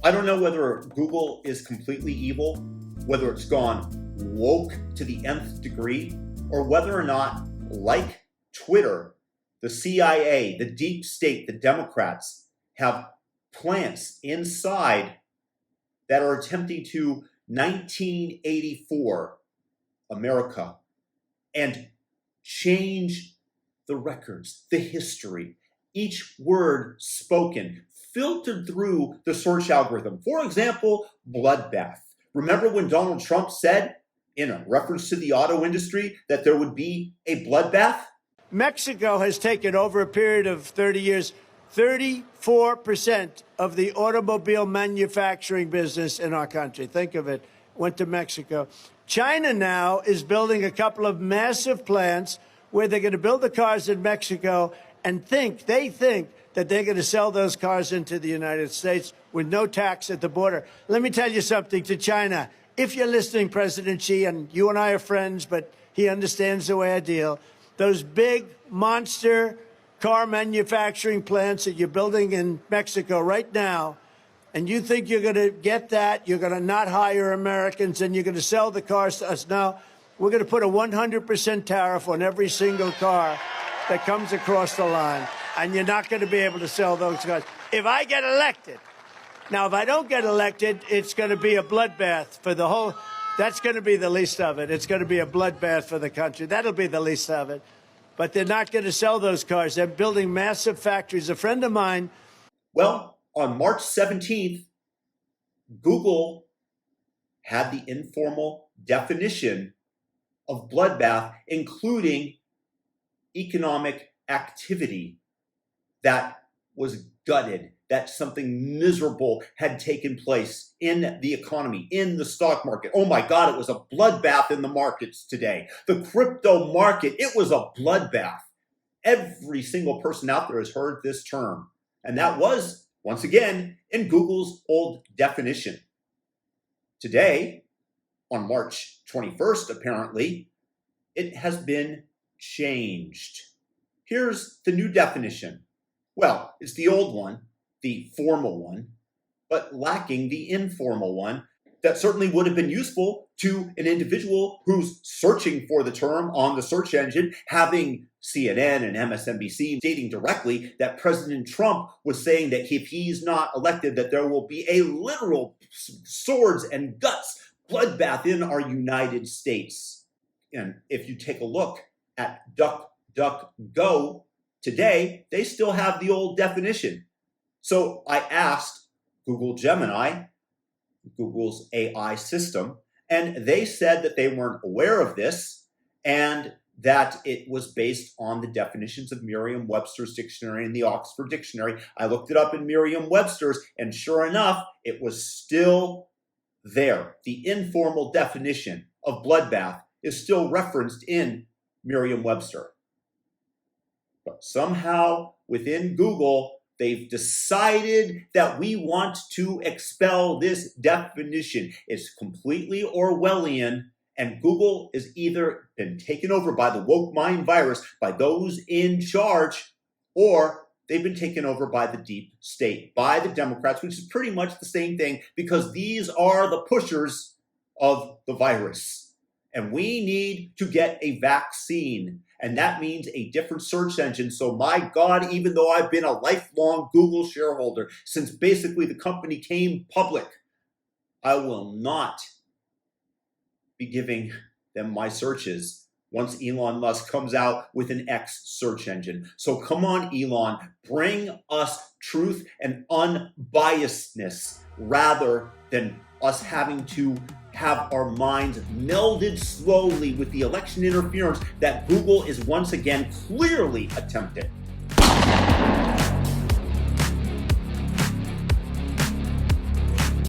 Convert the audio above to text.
I don't know whether Google is completely evil, whether it's gone woke to the nth degree, or whether or not, like Twitter, the CIA, the deep state, the Democrats have plants inside that are attempting to 1984 America and change the records, the history, each word spoken, filtered through the search algorithm. For example, Bloodbath. Remember when Donald Trump said, in a reference to the auto industry, that there would be a bloodbath? Mexico has taken, over a period of 30 years, 34% of the automobile manufacturing business in our country. Think of it, went to Mexico. China now is building a couple of massive plants where they're going to build the cars in Mexico and they think that they're going to sell those cars into the United States with no tax at the border. Let me tell you something to China. If you're listening, President Xi, and you and I are friends, but he understands the way I deal, those big monster car manufacturing plants that you're building in Mexico right now, and you think you're going to get that, you're going to not hire Americans, and you're going to sell the cars to us. No, we're going to put a 100% tariff on every single car that comes across the line, and you're not going to be able to sell those cars. If I get elected, now, if I don't get elected, it's going to be a bloodbath for the whole, that's going to be the least of it. It's going to be a bloodbath for the country. That'll be the least of it. But they're not going to sell those cars. They're building massive factories. A friend of mine. Well, on March 17th, Google had the informal definition of bloodbath, including economic activity that was gutted, that something miserable had taken place in the economy, in the stock market. Oh my God, it was a bloodbath in the markets today. The crypto market, it was a bloodbath. Every single person out there has heard this term. And that was, once again, in Google's old definition. Today, on March 21st, apparently, it has been changed. Here's the new definition. Well, it's the old one, the formal one, but lacking the informal one that certainly would have been useful to an individual who's searching for the term on the search engine, having CNN and MSNBC stating directly that President Trump was saying that if he's not elected, that there will be a literal swords and guts bloodbath in our United States. And if you take a look at DuckDuckGo today, they still have the old definition. So I asked Google Gemini, Google's AI system, and they said that they weren't aware of this and that it was based on the definitions of Merriam-Webster's dictionary and the Oxford Dictionary. I looked it up in Merriam-Webster's, and sure enough, it was still there. The informal definition of bloodbath is still referenced in Merriam-Webster. But somehow within Google, they've decided that we want to expel this definition. It's completely Orwellian, and Google has either been taken over by the woke mind virus, by those in charge, or they've been taken over by the deep state, by the Democrats, which is pretty much the same thing, because these are the pushers of the virus. And we need to get a vaccine. And that means a different search engine. So my God, even though I've been a lifelong Google shareholder since basically the company came public, I will not be giving them my searches once Elon Musk comes out with an X search engine. So come on, Elon, bring us truth and unbiasedness rather than us having to have our minds melded slowly with the election interference that Google is once again clearly attempting.